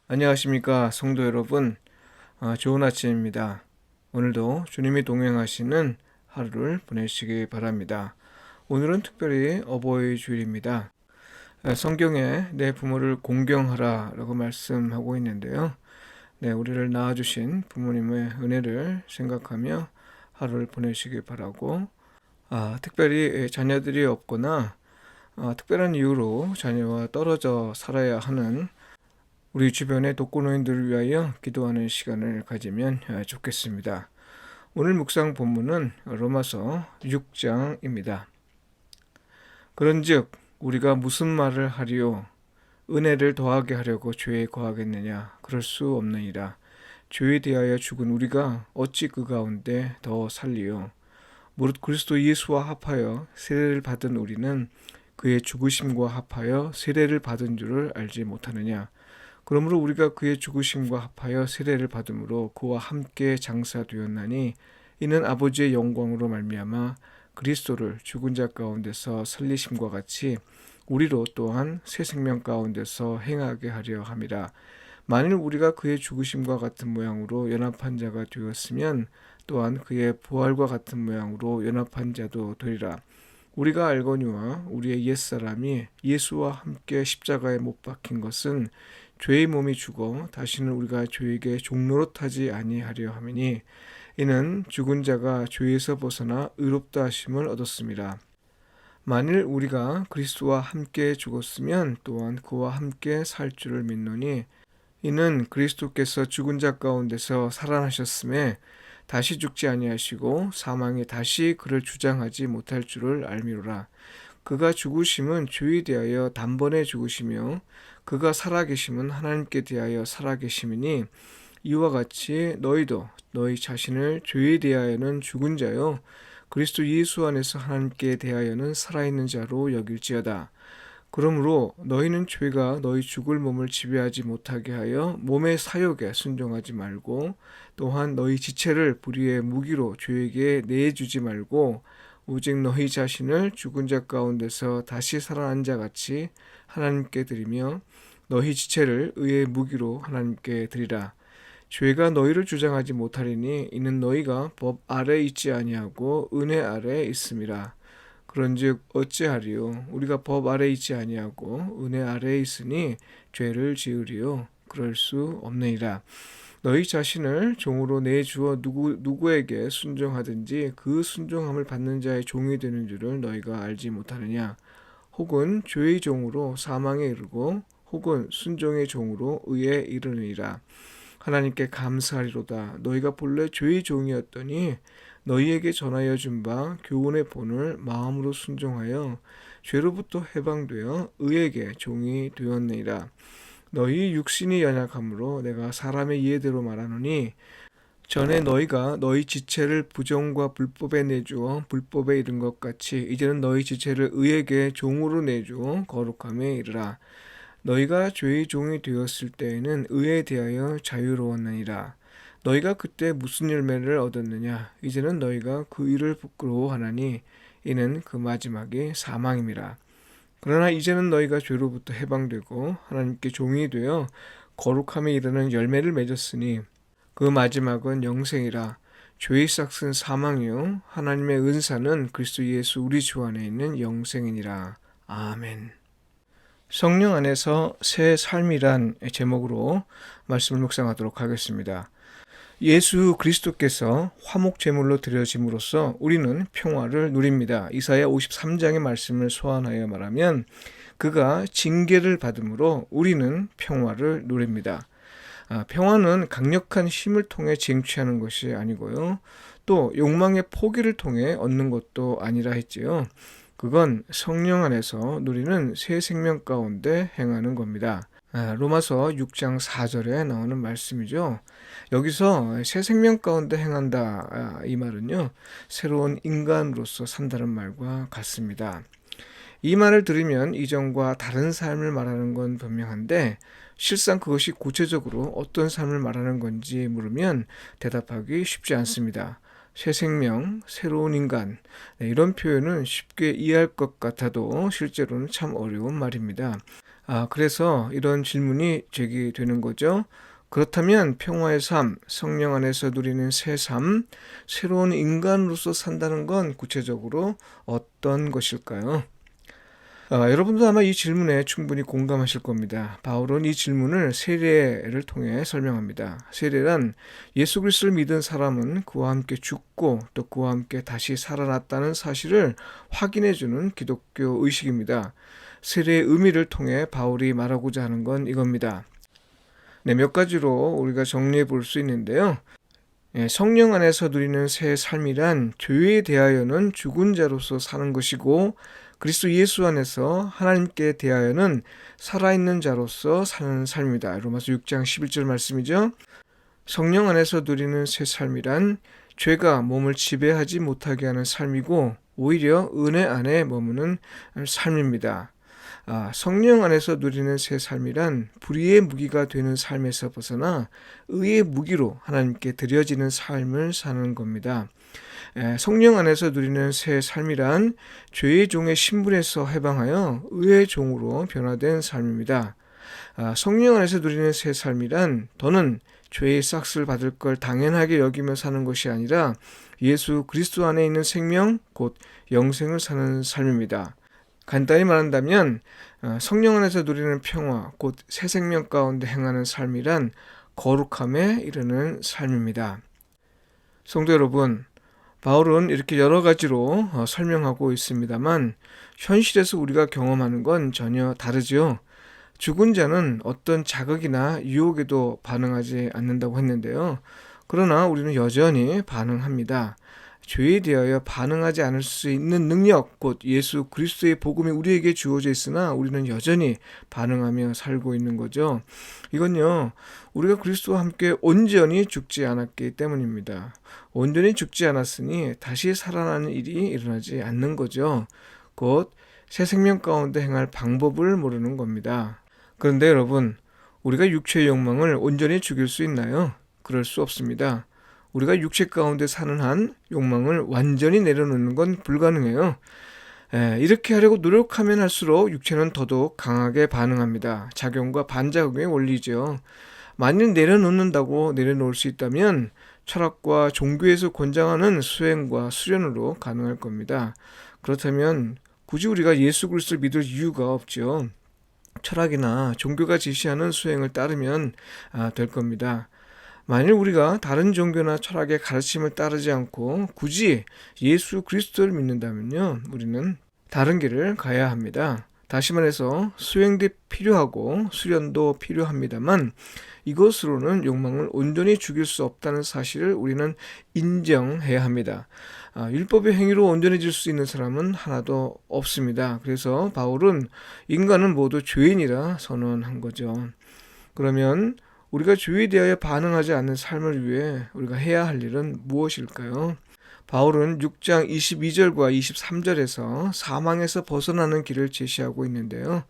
안녕하십니까 성도 여러분. 좋은 아침입니다. 오늘도 주님이 동행하시는 하루를 보내시기 바랍니다. 오늘은 특별히 어버이 주일입니다. 성경에 내 부모를 공경하라 라고 말씀하고 있는데요. 우리를 낳아주신 부모님의 은혜를 생각하며 하루를 보내시기 바라고, 특별히 자녀들이 없거나 특별한 이유로 자녀와 떨어져 살아야 하는 우리 주변의 독거노인들을 위하여 기도하는 시간을 가지면 좋겠습니다. 오늘 묵상 본문은 로마서 6장입니다. 그런즉 우리가 무슨 말을 하리요? 은혜를 더하게 하려고 죄에 거하겠느냐? 그럴 수 없느니라. 죄에 대하여 죽은 우리가 어찌 그 가운데 더 살리요? 무릇 그리스도 예수와 합하여 세례를 받은 우리는 그의 죽으심과 합하여 세례를 받은 줄을 알지 못하느냐? 그러므로 우리가 그의 죽으심과 합하여 세례를 받음으로 그와 함께 장사되었나니 이는 아버지의 영광으로 말미암아 그리스도를 죽은 자 가운데서 살리심과 같이 우리로 또한 새 생명 가운데서 행하게 하려 함이라. 만일 우리가 그의 죽으심과 같은 모양으로 연합한 자가 되었으면 또한 그의 부활과 같은 모양으로 연합한 자도 되리라. 우리가 알거니와 우리의 옛사람이 예수와 함께 십자가에 못 박힌 것은 죄의 몸이 죽어 다시는 우리가 죄에게 종노릇하지 아니하려 함이니 이는 죽은 자가 죄에서 벗어나 의롭다 하심을 얻었습니다. 만일 우리가 그리스도와 함께 죽었으면 또한 그와 함께 살 줄을 믿노니 이는 그리스도께서 죽은 자 가운데서 살아나셨음에 다시 죽지 아니하시고 사망이 다시 그를 주장하지 못할 줄을 알미로라. 그가 죽으심은 죄에 대하여 단번에 죽으시며 그가 살아계심은 하나님께 대하여 살아계심이니 이와 같이 너희도 너희 자신을 죄에 대하여는 죽은 자요 그리스도 예수 안에서 하나님께 대하여는 살아있는 자로 여길지어다. 그러므로 너희는 죄가 너희 죽을 몸을 지배하지 못하게 하여 몸의 사욕에 순종하지 말고 또한 너희 지체를 불의의 무기로 죄에게 내주지 말고 오직 너희 자신을 죽은 자 가운데서 다시 살아난 자 같이 하나님께 드리며 너희 지체를 의의 무기로 하나님께 드리라. 죄가 너희를 주장하지 못하리니 이는 너희가 법 아래 있지 아니하고 은혜 아래 있음이라. 그런즉 어찌하리요? 우리가 법 아래 있지 아니하고 은혜 아래 있으니 죄를 지으리요? 그럴 수 없느니라. 너희 자신을 종으로 내주어 누구에게 순종하든지 그 순종함을 받는 자의 종이 되는 줄을 너희가 알지 못하느냐? 혹은 죄의 종으로 사망에 이르고 혹은 순종의 종으로 의에 이르느니라. 하나님께 감사하리로다. 너희가 본래 죄의 종이었더니 너희에게 전하여 준 바 교훈의 본을 마음으로 순종하여 죄로부터 해방되어 의에게 종이 되었느니라. 너희 육신이 연약함으로 내가 사람의 이해대로 말하노니 전에 너희가 너희 지체를 부정과 불법에 내주어 불법에 이른 것 같이 이제는 너희 지체를 의에게 종으로 내주어 거룩함에 이르라. 너희가 죄의 종이 되었을 때에는 의에 대하여 자유로웠느니라. 너희가 그때 무슨 열매를 얻었느냐? 이제는 너희가 그 일을 부끄러워하나니 이는 그 마지막이 사망임이라. 그러나 이제는 너희가 죄로부터 해방되고 하나님께 종이 되어 거룩함에 이르는 열매를 맺었으니 그 마지막은 영생이라. 죄의 싹은 사망이요 하나님의 은사는 그리스도 예수 우리 주 안에 있는 영생이니라. 아멘. 성령 안에서 새 삶이란 제목으로 말씀을 묵상하도록 하겠습니다. 예수 그리스도께서 화목 제물로 드려짐으로써 우리는 평화를 누립니다. 이사야 53장의 말씀을 소환하여 말하면 그가 징계를 받음으로 우리는 평화를 누립니다. 평화는 강력한 힘을 통해 쟁취하는 것이 아니고요. 또 욕망의 포기를 통해 얻는 것도 아니라 했지요. 그건 성령 안에서 누리는 새 생명 가운데 행하는 겁니다. 로마서 6장 4절에 나오는 말씀이죠. 여기서 새 생명 가운데 행한다, 이 말은요, 새로운 인간으로서 산다는 말과 같습니다. 이 말을 들으면 이전과 다른 삶을 말하는 건 분명한데 실상 그것이 구체적으로 어떤 삶을 말하는 건지 물으면 대답하기 쉽지 않습니다. 새 생명, 새로운 인간, 이런 표현은 쉽게 이해할 것 같아도 실제로는 참 어려운 말입니다. 그래서 이런 질문이 제기되는 거죠. 그렇다면 평화의 삶, 성령 안에서 누리는 새 삶, 새로운 인간으로서 산다는 건 구체적으로 어떤 것일까요? 여러분도 아마 이 질문에 충분히 공감하실 겁니다. 바울은 이 질문을 세례를 통해 설명합니다. 세례란 예수 그리스도를 믿은 사람은 그와 함께 죽고 또 그와 함께 다시 살아났다는 사실을 확인해주는 기독교 의식입니다. 세례의 의미를 통해 바울이 말하고자 하는 건 이겁니다. 네, 몇 가지로 우리가 정리해 볼 수 있는데요. 성령 안에서 누리는 새 삶이란 죄에 대하여는 죽은 자로서 사는 것이고 그리스도 예수 안에서 하나님께 대하여는 살아있는 자로서 사는 삶이다. 로마서 6장 11절 말씀이죠. 성령 안에서 누리는 새 삶이란 죄가 몸을 지배하지 못하게 하는 삶이고 오히려 은혜 안에 머무는 삶입니다. 성령 안에서 누리는 새 삶이란 불의의 무기가 되는 삶에서 벗어나 의의 무기로 하나님께 드려지는 삶을 사는 겁니다. 성령 안에서 누리는 새 삶이란 죄의 종의 신분에서 해방하여 의의 종으로 변화된 삶입니다. 성령 안에서 누리는 새 삶이란 더는 죄의 싹을 받을 걸 당연하게 여기며 사는 것이 아니라 예수 그리스도 안에 있는 생명, 곧 영생을 사는 삶입니다. 간단히 말한다면 성령 안에서 누리는 평화, 곧 새 생명 가운데 행하는 삶이란 거룩함에 이르는 삶입니다. 성도 여러분, 바울은 이렇게 여러 가지로 설명하고 있습니다만 현실에서 우리가 경험하는 건 전혀 다르죠. 죽은 자는 어떤 자극이나 유혹에도 반응하지 않는다고 했는데요. 그러나 우리는 여전히 반응합니다. 죄에 대하여 반응하지 않을 수 있는 능력, 곧 예수 그리스도의 복음이 우리에게 주어져 있으나 우리는 여전히 반응하며 살고 있는 거죠. 이건요, 우리가 그리스도와 함께 온전히 죽지 않았기 때문입니다. 온전히 죽지 않았으니 다시 살아나는 일이 일어나지 않는 거죠. 곧 새 생명 가운데 행할 방법을 모르는 겁니다. 그런데 여러분, 우리가 육체의 욕망을 온전히 죽일 수 있나요? 그럴 수 없습니다. 우리가 육체 가운데 사는 한 욕망을 완전히 내려놓는 건 불가능해요. 이렇게 하려고 노력하면 할수록 육체는 더더욱 강하게 반응합니다. 작용과 반작용의 원리죠. 만일 내려놓는다고 내려놓을 수 있다면 철학과 종교에서 권장하는 수행과 수련으로 가능할 겁니다. 그렇다면 굳이 우리가 예수 그리스도를 믿을 이유가 없죠. 철학이나 종교가 지시하는 수행을 따르면 될 겁니다. 만일 우리가 다른 종교나 철학의 가르침을 따르지 않고 굳이 예수 그리스도를 믿는다면요, 우리는 다른 길을 가야 합니다. 다시 말해서 수행도 필요하고 수련도 필요합니다만 이것으로는 욕망을 온전히 죽일 수 없다는 사실을 우리는 인정해야 합니다. 율법의 행위로 온전해질 수 있는 사람은 하나도 없습니다. 그래서 바울은 인간은 모두 죄인이라 선언한 거죠. 그러면 우리가 죄에 대하여 반응하지 않는 삶을 위해 우리가 해야 할 일은 무엇일까요? 바울은 6장 22절과 23절에서 사망에서 벗어나는 길을 제시하고 있는데요.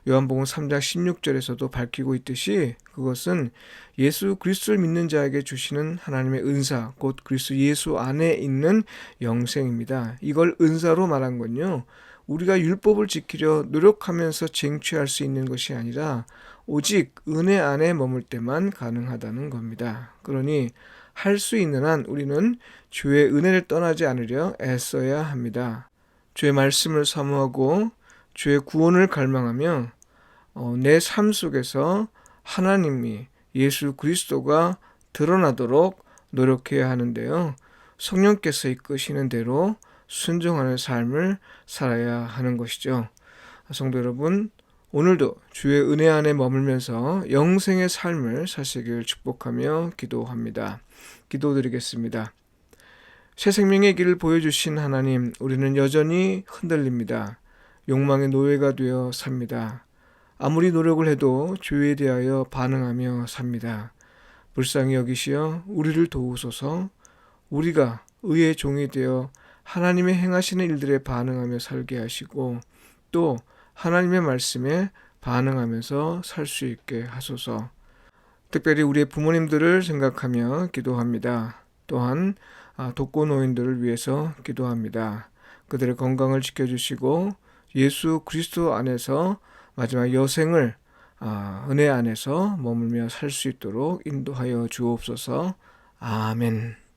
요한복음 3장 16절에서도 밝히고 있듯이 그것은 예수 그리스도를 믿는 자에게 주시는 하나님의 은사, 곧 그리스도 예수 안에 있는 영생입니다. 이걸 은사로 말한 건요, 우리가 율법을 지키려 노력하면서 쟁취할 수 있는 것이 아니라 오직 은혜 안에 머물 때만 가능하다는 겁니다. 그러니 할 수 있는 한 우리는 주의 은혜를 떠나지 않으려 애써야 합니다. 주의 말씀을 사모하고 주의 구원을 갈망하며 내 삶 속에서 하나님이 예수 그리스도가 드러나도록 노력해야 하는데요. 성령께서 이끄시는 대로 순종하는 삶을 살아야 하는 것이죠. 성도 여러분, 오늘도 주의 은혜 안에 머물면서 영생의 삶을 사시길 축복하며 기도합니다. 기도드리겠습니다. 새 생명의 길을 보여주신 하나님, 우리는 여전히 흔들립니다. 욕망의 노예가 되어 삽니다. 아무리 노력을 해도 죄에 대하여 반응하며 삽니다. 불쌍히 여기시어 우리를 도우소서. 우리가 의의 종이 되어 하나님의 행하시는 일들에 반응하며 살게 하시고 또 하나님의 말씀에 반응하면서 살 수 있게 하소서. 특별히 우리의 부모님들을 생각하며 기도합니다. 또한 독거노인들을 위해서 기도합니다. 그들의 건강을 지켜주시고 예수 그리스도 안에서 마지막 여생을 은혜 안에서 머물며 살 수 있도록 인도하여 주옵소서. 아멘.